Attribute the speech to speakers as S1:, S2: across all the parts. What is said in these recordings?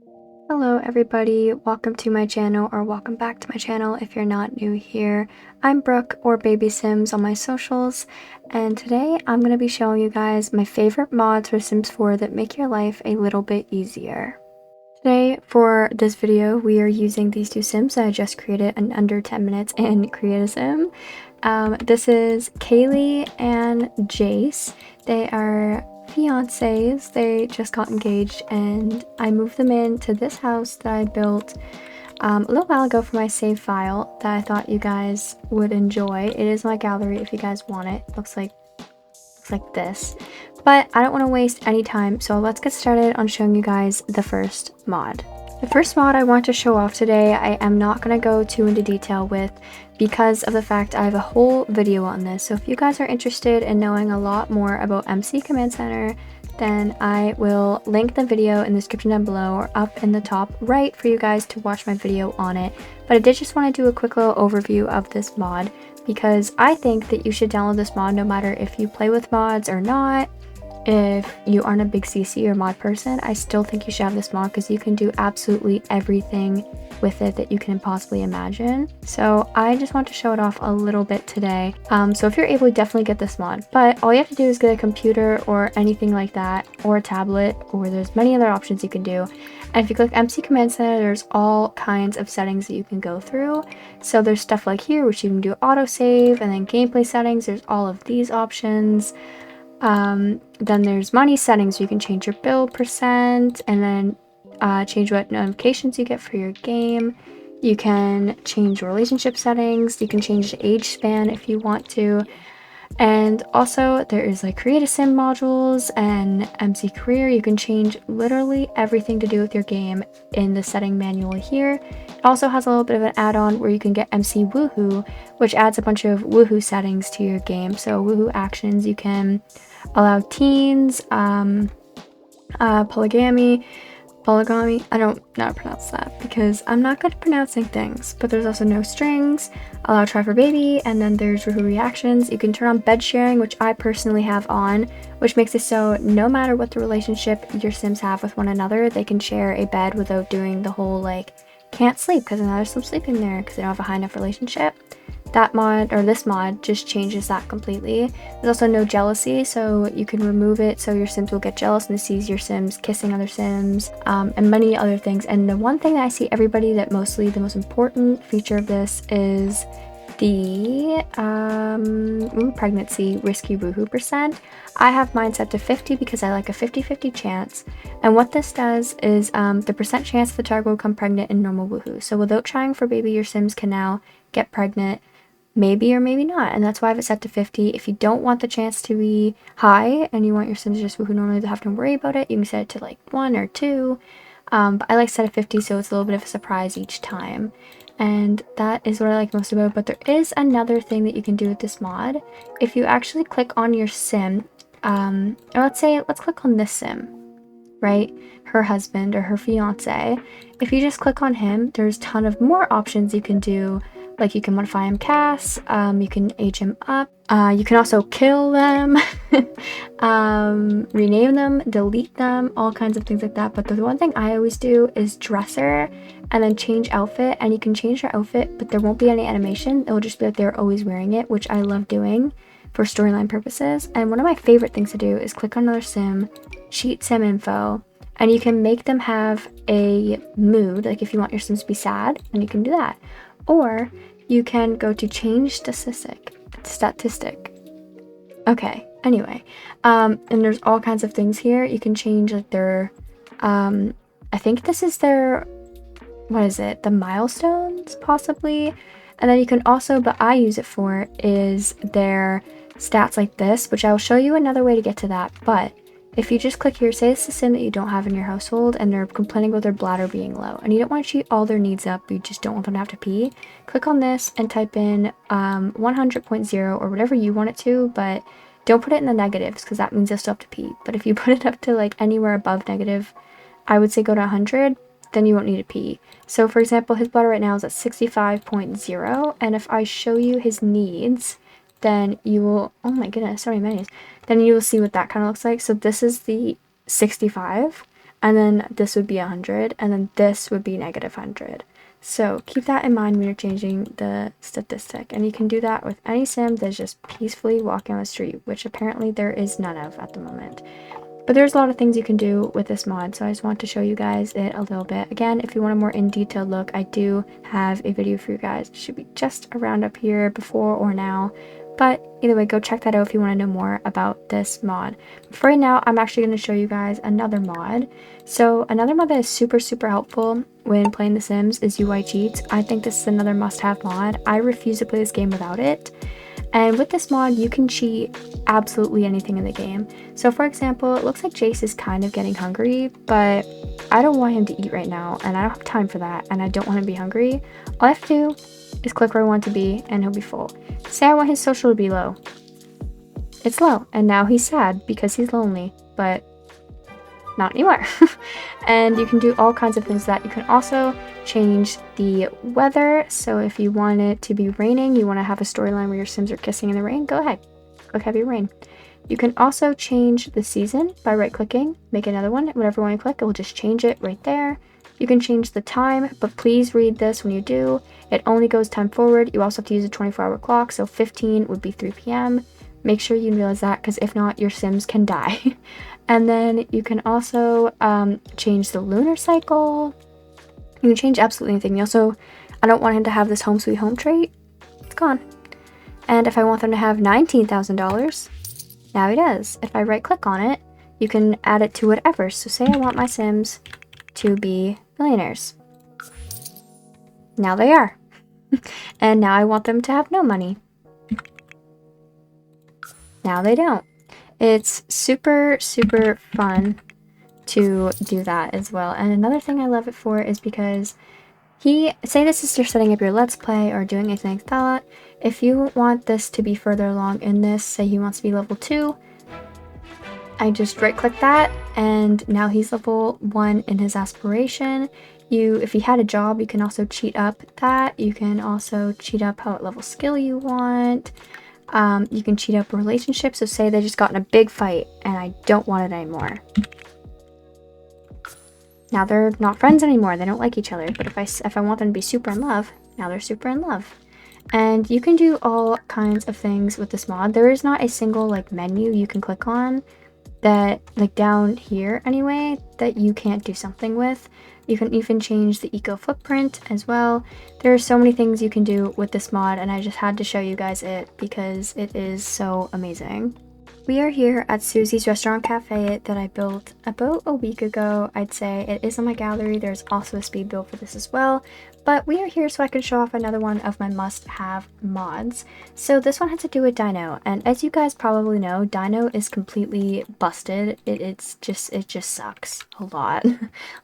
S1: Hello everybody, welcome to my channel, or welcome back to my channel if you're not new here. I'm Brooke, or babysims on my socials, and today I'm going to be showing you guys my favorite mods for Sims 4 that make your life a little bit easier. Today for this video we are using these two Sims that I just created in under 10 minutes in Create a Sim. This is Kaylee and Jace. They are fiancés. They just got engaged and I moved them into this house that I built a little while ago for my save file that I thought you guys would enjoy. It is my gallery if you guys want it. Looks like this, but I don't want to waste any time, so let's get started on showing you guys the first mod. The first mod I want to show off today I am not going to go too into detail with because of the fact I have a whole video on this, so if you guys are interested in knowing a lot more about MC Command Center, then I will link the video in the description down below or up in the top right for you guys to watch my video on it. But I did just want to do a quick little overview of this mod because I think that you should download this mod no matter if you play with mods or not. If you aren't a big CC or mod person, I still think you should have this mod because you can do absolutely everything with it that you can possibly imagine. So I just want to show it off a little bit today. So if you're able, definitely get this mod. But all you have to do is get a computer or anything like that, or a tablet, or there's many other options you can do. And if you click MC Command Center, there's all kinds of settings that you can go through. So there's stuff like here, which you can do autosave, and then gameplay settings, there's all of these options. Then there's money settings, you can change your build percent, and then change what notifications you get for your game. You can change relationship settings, you can change the age span if you want to. And also there is like Create a Sim modules and MC Career. You can change literally everything to do with your game in the setting manual here. It also has a little bit of an add-on where you can get MC Woohoo, which adds a bunch of woohoo settings to your game. So woohoo actions, you can allow teens, polygamy, I don't know how to pronounce that because I'm not good at pronouncing things, but there's also no strings, allow try for baby, and then there's woohoo reactions. You can turn on bed sharing, which I personally have on, which makes it so no matter what the relationship your Sims have with one another, they can share a bed without doing the whole like can't sleep because another Sim's sleeping there because they don't have a high enough relationship. That mod, or this mod, just changes that completely. There's also no jealousy, so you can remove it so your Sims will get jealous and sees your Sims kissing other Sims, and many other things. And the one thing that I see everybody that mostly the most important feature of this is the pregnancy risky woohoo percent. I have mine set to 50 because I like a 50-50 chance. And what this does is the percent chance the target will become pregnant in normal woohoo. So without trying for baby, your Sims can now get pregnant. Maybe or maybe not, and that's why I have it set to 50. If you don't want the chance to be high and you want your Sims just who normally don't have to worry about it, you can set it to like 1 or 2. But I like set at 50 so it's a little bit of a surprise each time. And that is what I like most about it. But there is another thing that you can do with this mod. If you actually click on your Sim, or let's click on this Sim, right? Her husband or her fiance. If you just click on him, there's a ton of more options you can do. Like you can modify him Cass, you can age him up, you can also kill them, rename them, delete them, all kinds of things like that. But the one thing I always do is dresser and then change outfit, and you can change their outfit, but there won't be any animation. It'll just be like they're always wearing it, which I love doing for storyline purposes. And one of my favorite things to do is click on another Sim, cheat Sim info, and you can make them have a mood, like if you want your Sims to be sad, then you can do that. Or you can go to change statistic. Okay, anyway. And there's all kinds of things here. You can change like their, I think this is their, what is it? The milestones, possibly. And then you can also, but I use it for, is their stats like this, which I will show you another way to get to that. But if you just click here, say it's a Sim that you don't have in your household and they're complaining about their bladder being low and you don't want to cheat all their needs up, you just don't want them to have to pee, click on this and type in 100.0 or whatever you want it to, but don't put it in the negatives because that means they'll still have to pee. But if you put it up to like anywhere above negative, I would say go to 100, then you won't need to pee. So for example, his bladder right now is at 65.0, and if I show you his needs, then you will, oh my goodness, so many menus, then you will see what that kind of looks like. So this is the 65, and then this would be 100, and then this would be negative 100. So keep that in mind when you're changing the statistic, and you can do that with any sim that's just peacefully walking on the street, which apparently there is none of at the moment. But there's a lot of things you can do with this mod, so I just want to show you guys it a little bit. Again, if you want a more in-detailed look, I do have a video for you guys. It should be just around up here, before or now. But either way, go check that out if you want to know more about this mod. For right now, I'm actually going to show you guys another mod. So another mod that is super, super helpful when playing The Sims is UI cheats. I think this is another must-have mod. I refuse to play this game without it. And with this mod, you can cheat absolutely anything in the game. So for example, it looks like Jace is kind of getting hungry, but I don't want him to eat right now, and I don't have time for that, and I don't want him to be hungry. All I have to do is click where I want to be, and he'll be full. Say I want his social to be low. It's low, and now he's sad because he's lonely, but not anymore. And you can do all kinds of things with that. You can also change the weather. So if you want it to be raining, you want to have a storyline where your Sims are kissing in the rain, go ahead, click heavy rain. You can also change the season by right clicking, make another one, whatever one you click, it will just change it right there. You can change the time, but please read this when you do. It only goes time forward. You also have to use a 24-hour clock, so 15 would be 3 p.m. Make sure you realize that, because if not, your Sims can die. And then you can also change the lunar cycle. You can change absolutely anything. I don't want him to have this home sweet home trait. It's gone. And if I want them to have $19,000, now he does. If I right click on it, you can add it to whatever. So say I want my Sims to be millionaires. Now they are. And now I want them to have no money. Now they don't. It's super, super fun to do that as well. And another thing I love it for is because say this is you're setting up your Let's Play or doing anything like that. If you want this to be further along in this, say he wants to be level 2, I just right click that, and now he's level 1 in his aspiration. If he had a job, you can also cheat up that. You can also cheat up what level skill you want. You can cheat up a relationship. So say they just got in a big fight and I don't want it anymore. Now they're not friends anymore. They don't like each other. But if I want them to be super in love, now they're super in love. And you can do all kinds of things with this mod. There is not a single menu you can click on that down here anyway that you can't do something with. You can even change the eco footprint as well. There are so many things you can do with this mod, and I just had to show you guys it because it is so amazing. We are here at Susie's Restaurant Cafe that I built about a week ago, I'd say. It is on my gallery. There's also a speed build for this as well. But we are here so I can show off another one of my must-have mods. So this one has to do with Dino, and as you guys probably know, Dino is completely busted. It just sucks a lot,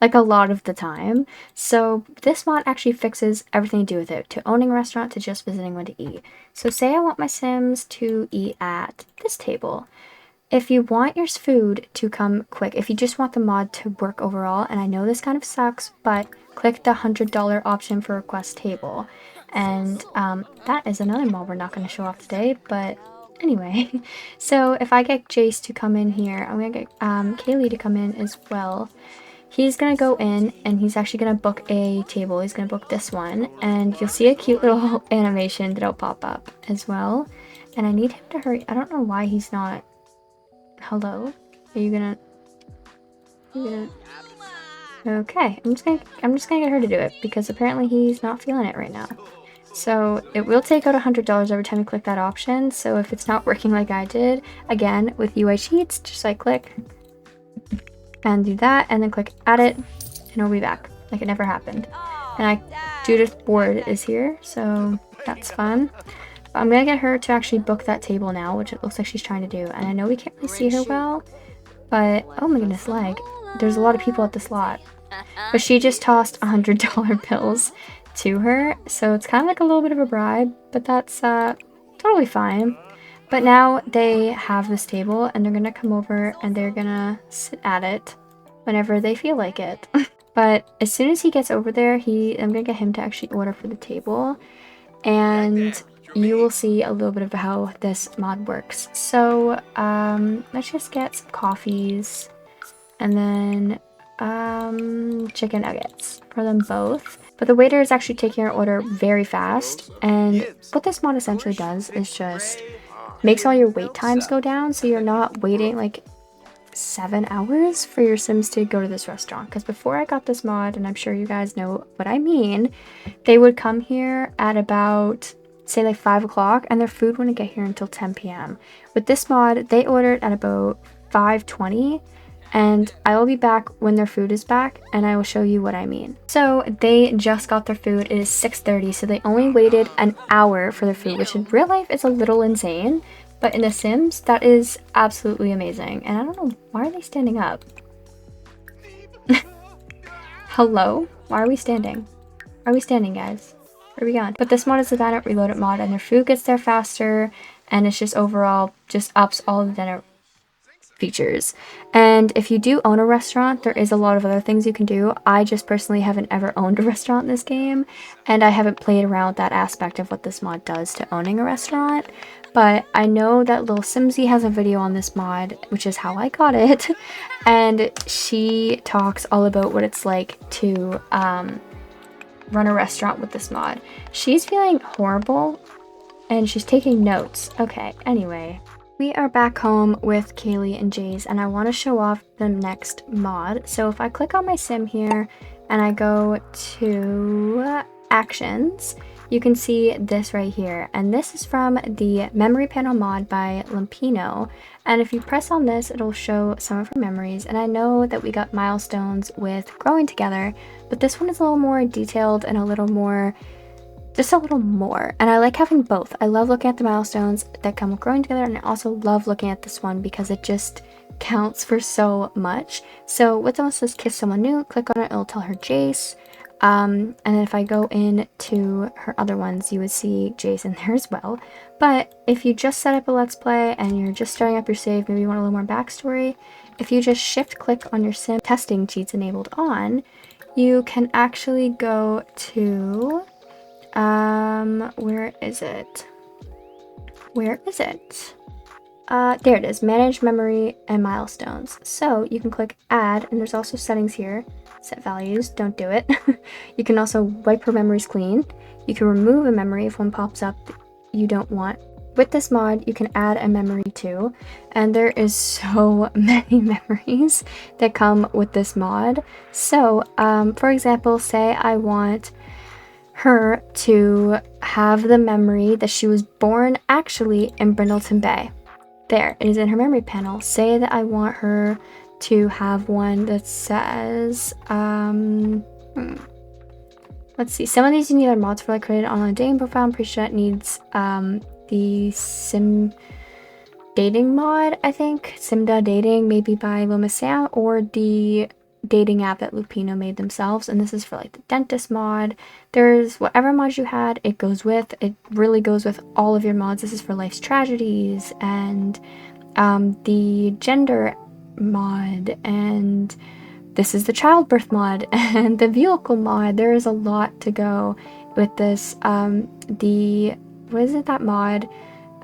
S1: like a lot of the time. So this mod actually fixes everything to do with it, to owning a restaurant to just visiting when to eat. So say I want my Sims to eat at this table. If you want your food to come quick, if you just want the mod to work overall, and I know this kind of sucks, but click the $100 option for request table. And that is another mod we're not going to show off today, but anyway. So if I get Jace to come in here, I'm going to get Kaylee to come in as well. He's going to go in, and he's actually going to book a table. He's going to book this one, and you'll see a cute little animation that'll pop up as well. And I need him to hurry. I don't know why he's not. Hello? Are you gonna... Okay, I'm just gonna get her to do it, because apparently he's not feeling it right now. So it will take out $100 every time you click that option, so if it's not working like I did, again, with UI cheats, just click and do that, and then click add it, and it'll be back, like it never happened. And Judith Ward is here, so that's fun. I'm gonna get her to actually book that table now, which it looks like she's trying to do. And I know we can't really see her well, but oh my goodness, there's a lot of people at this lot. But she just tossed $100 bills to her, so it's kind of like a little bit of a bribe, but that's totally fine. But now they have this table, and they're gonna come over and they're gonna sit at it whenever they feel like it. But as soon as he gets over there, I'm gonna get him to actually order for the table, and you will see a little bit of how this mod works. So let's just get some coffees, and then chicken nuggets for them both. But the waiter is actually taking our order very fast, and what this mod essentially does is just makes all your wait times go down, so you're not waiting like 7 hours for your Sims to go to this restaurant. Because before I got this mod, and I'm sure you guys know what I mean, they would come here at about, say, like 5 o'clock, and their food wouldn't get here until 10 p.m. With this mod, they ordered at about 5:20, and I will be back when their food is back, and I will show you what I mean. So they just got their food. It is 6:30, so they only waited an hour for their food, which in real life is a little insane, but in The Sims, that is absolutely amazing. And I don't know, why are they standing up? Hello? Why are we standing? Are we standing, guys? Where are we going? But this mod is the Dine It Reload It mod, and their food gets there faster, and it's just overall just ups all the dinner features. And if you do own a restaurant, there is a lot of other things you can do. I just personally haven't ever owned a restaurant in this game, and I haven't played around with that aspect of what this mod does to owning a restaurant. But I know that Little Simsy has a video on this mod, which is how I got it, and she talks all about what it's like to run a restaurant with this mod. She's feeling horrible, and she's taking notes. Okay, anyway. We are back home with Kaylee and Jace, and I want to show off the next mod. So if I click on my sim here and I go to actions, you can see this right here, and this is from the memory panel mod by lumpinou. And if you press on this, it'll show some of her memories. And I know that we got milestones with growing together, but this one is a little more detailed and a little more, just a little more. And I like having both. I love looking at the milestones that come with growing together, and I also love looking at this one because it just counts for so much. So with the one that says kiss someone new, click on it, it'll tell her Jace. And then if I go into her other ones, you would see Jace in there as well. But if you just set up a let's play and you're just starting up your save, maybe you want a little more backstory, if you just shift click on your sim, testing cheats enabled on, you can actually go to where is it? There it is, manage memory and milestones. So you can click add, and there's also settings here, set values, don't do it. You can also wipe her memories clean. You can remove a memory if one pops up that you don't want. With this mod, you can add a memory too, and there is so many memories that come with this mod. So, for example, say I want her to have the memory that she was born actually in Brindleton Bay. There, it is in her memory panel. Say that I want her to have one that says, let's see, some of these you need other mods for, like create an online dating profile. I'm pretty sure it needs the sim dating mod, I think. Simda dating, maybe by littlemissam, or the dating app that lumpinou made themselves. And this is for like the dentist mod. There's whatever mod you had, it goes with. It really goes with all of your mods. This is for life's tragedies and the gender mod, and this is the childbirth mod and the vehicle mod. There is a lot to go with this. What is it, that mod?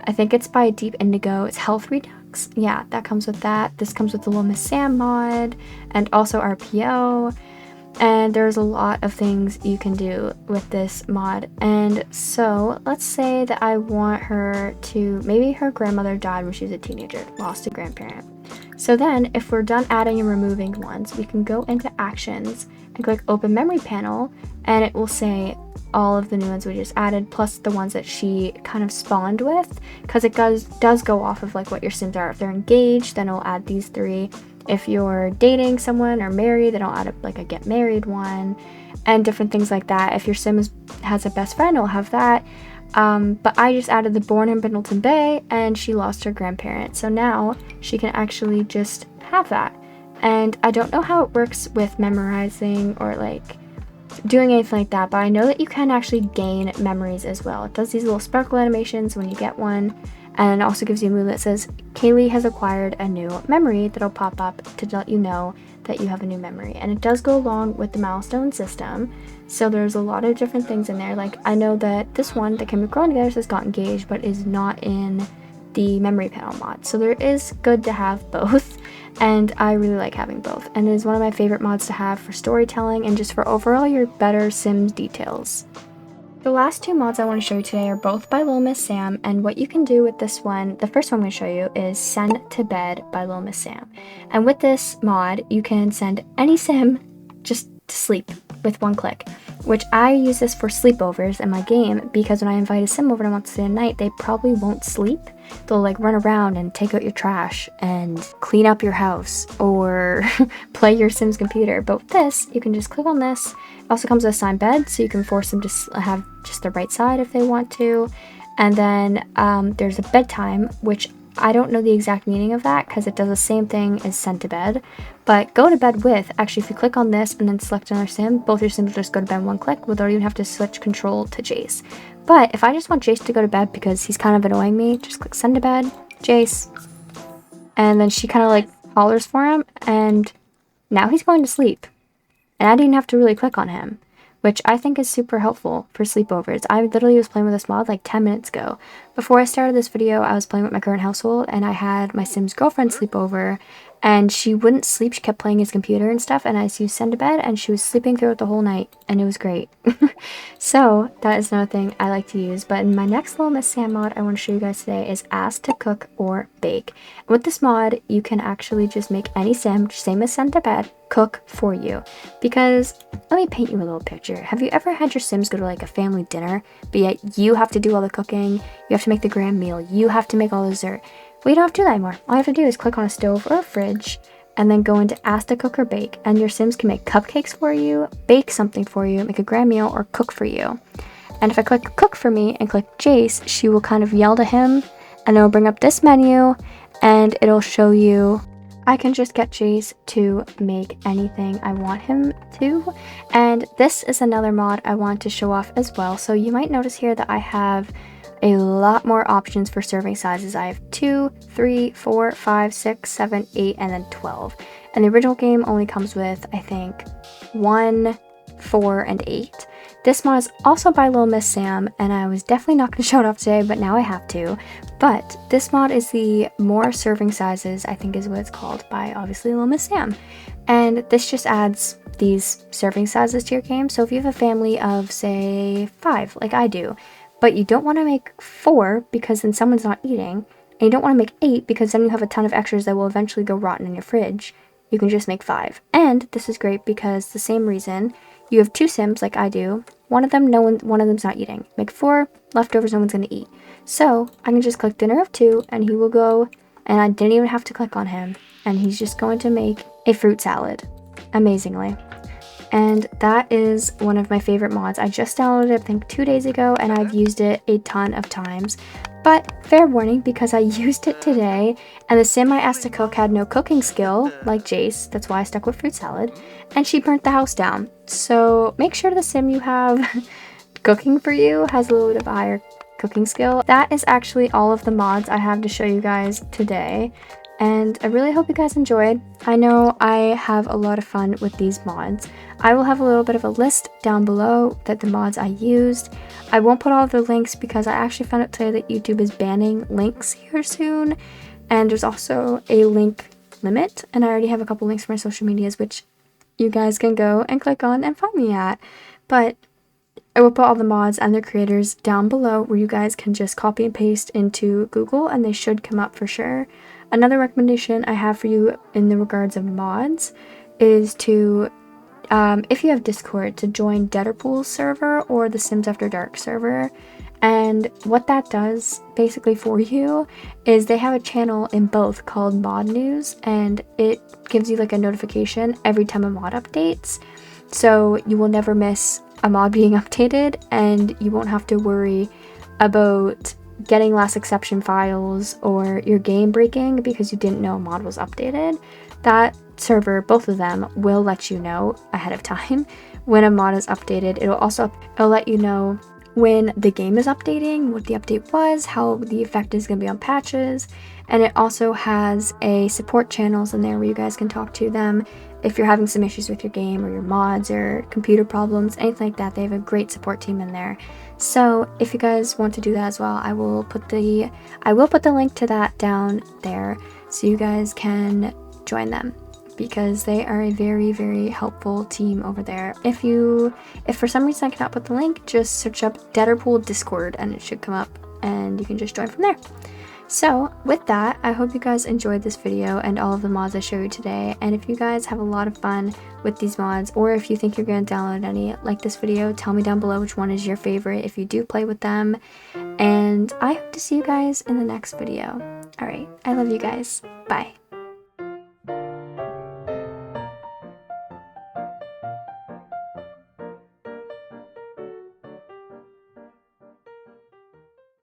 S1: I think it's by Deep Indigo. It's health redux. Yeah, that comes with that. This comes with the littlemissam mod and also RPO. And there's a lot of things you can do with this mod. And so let's say that I want her to, maybe her grandmother died when she was a teenager, lost a grandparent. So then if we're done adding and removing ones, we can go into actions and click open memory panel, and it will say all of the new ones we just added, plus the ones that she kind of spawned with, because it does go off of like what your sims are. If they're engaged, then it'll add these 3. If you're dating someone or married, then I'll add like a get married one and different things like that. If your sim has a best friend, it'll have that. But I just added the born in Brindleton Bay and she lost her grandparent. So now she can actually just have that. And I don't know how it works with memorizing or like doing anything like that, but I know that you can actually gain memories as well. It does these little sparkle animations when you get one, and it also gives you a move that says Kaylee has acquired a new memory that'll pop up to let you know that you have a new memory. And it does go along with the milestone system, so there's a lot of different things in there. Like I know that this one that came with growing together says got engaged, but is not in the memory panel mod, so there is good to have both. and I really like having both, and it is one of my favorite mods to have for storytelling and just for overall your better Sims details. The last two mods I want to show you today are both by littlemissam, and what you can do with this one, the first one I'm going to show you is Send to Bed by littlemissam. And with this mod, you can send any sim just to sleep with one click, which I use this for sleepovers in my game because when I invite a sim over and want to stay at night, they probably won't sleep. They'll like run around and take out your trash and clean up your house or play your Sim's computer. But with this, you can just click on this. It also comes with a assigned bed, so you can force them to have just the right side if they want to. And then there's a bedtime, which I don't know the exact meaning of that because it does the same thing as send to bed. But go to bed with, actually if you click on this and then select another sim, both your sims will just go to bed in one click without even have to switch control to Jace. But if I just want Jace to go to bed because he's kind of annoying me, just click send to bed, Jace. And then she kind of like hollers for him and now he's going to sleep. And I didn't have to really click on him, which I think is super helpful for sleepovers. I literally was playing with this mod like 10 minutes ago. Before I started this video, I was playing with my current household and I had my Sim's girlfriend sleep over and she wouldn't sleep. She kept playing his computer and stuff and I used send to bed and she was sleeping throughout the whole night and it was great. So that is another thing I like to use. But in my next littlemissam mod I want to show you guys today is Ask to Cook or Bake. And with this mod, you can actually just make any sim, same as send to bed, cook for you. Because let me paint you a little picture. Have you ever had your Sims go to like a family dinner, but yet you have to do all the cooking, you have to make the grand meal, you have to make all the dessert? Well, you don't have to do that anymore. All you have to do is click on a stove or a fridge and then go into Ask to Cook or Bake, and your Sims can make cupcakes for you, bake something for you, make a grand meal, or cook for you. And if I click cook for me and click Jace, she will kind of yell to him and it'll bring up this menu and it'll show you I can just get Jace to make anything I want him to. And this is another mod I want to show off as well. So you might notice here that I have a lot more options for serving sizes. I have 2, 3, 4, 5, 6, 7, 8, and then 12. And the original game only comes with, I think, 1, 4, and 8. This mod is also by littlemissam, and I was definitely not going to show it off today, but now I have to. But this mod is the more serving sizes, I think is what it's called, by obviously littlemissam. And this just adds these serving sizes to your game. So if you have a family of, say, 5, like I do, but you don't want to make 4 because then someone's not eating, and you don't want to make 8 because then you have a ton of extras that will eventually go rotten in your fridge, you can just make 5. And this is great because the same reason, you have 2 Sims like I do, one of them's not eating. Make 4 leftovers, no one's going to eat. So I can just click dinner of 2 and he will go, and I didn't even have to click on him, and he's just going to make a fruit salad amazingly. And that is one of my favorite mods. I just downloaded it I think 2 days ago and I've used it a ton of times. But fair warning, because I used it today and the sim I asked to cook had no cooking skill, like Jace, that's why I stuck with fruit salad, and she burnt the house down. So make sure the sim you have cooking for you has a little bit of a higher cooking skill. That is actually all of the mods I have to show you guys today. And I really hope you guys enjoyed. I know I have a lot of fun with these mods. I will have a little bit of a list down below that the mods I used. I won't put all of the links because I actually found out today that YouTube is banning links here soon. And there's also a link limit. And I already have a couple links for my social medias, which you guys can go and click on and find me at. But I will put all the mods and their creators down below where you guys can just copy and paste into Google and they should come up for sure. Another recommendation I have for you in the regards of mods is to, if you have Discord, to join Deaderpools server or the Sims After Dark server. And what that does basically for you is they have a channel in both called Mod News, and it gives you like a notification every time a mod updates. So you will never miss a mod being updated and you won't have to worry about getting last exception files or your game breaking because you didn't know a mod was updated. That server, both of them, will let you know ahead of time when a mod is updated. It'll let you know when the game is updating, what the update was, how the effect is going to be on patches, and it also has a support channels in there where you guys can talk to them if you're having some issues with your game or your mods or computer problems, anything like that. They have a great support team in there. So if you guys want to do that as well, I will put the link to that down there so you guys can join them, because they are a very, very helpful team over there. If for some reason I cannot put the link, just search up Deaderpool Discord and it should come up and you can just join from there. So with that, I hope you guys enjoyed this video and all of the mods I showed you today. And if you guys have a lot of fun with these mods, or if you think you're going to download any like this video, tell me down below which one is your favorite if you do play with them. And I hope to see you guys in the next video. Alright, I love you guys. Bye.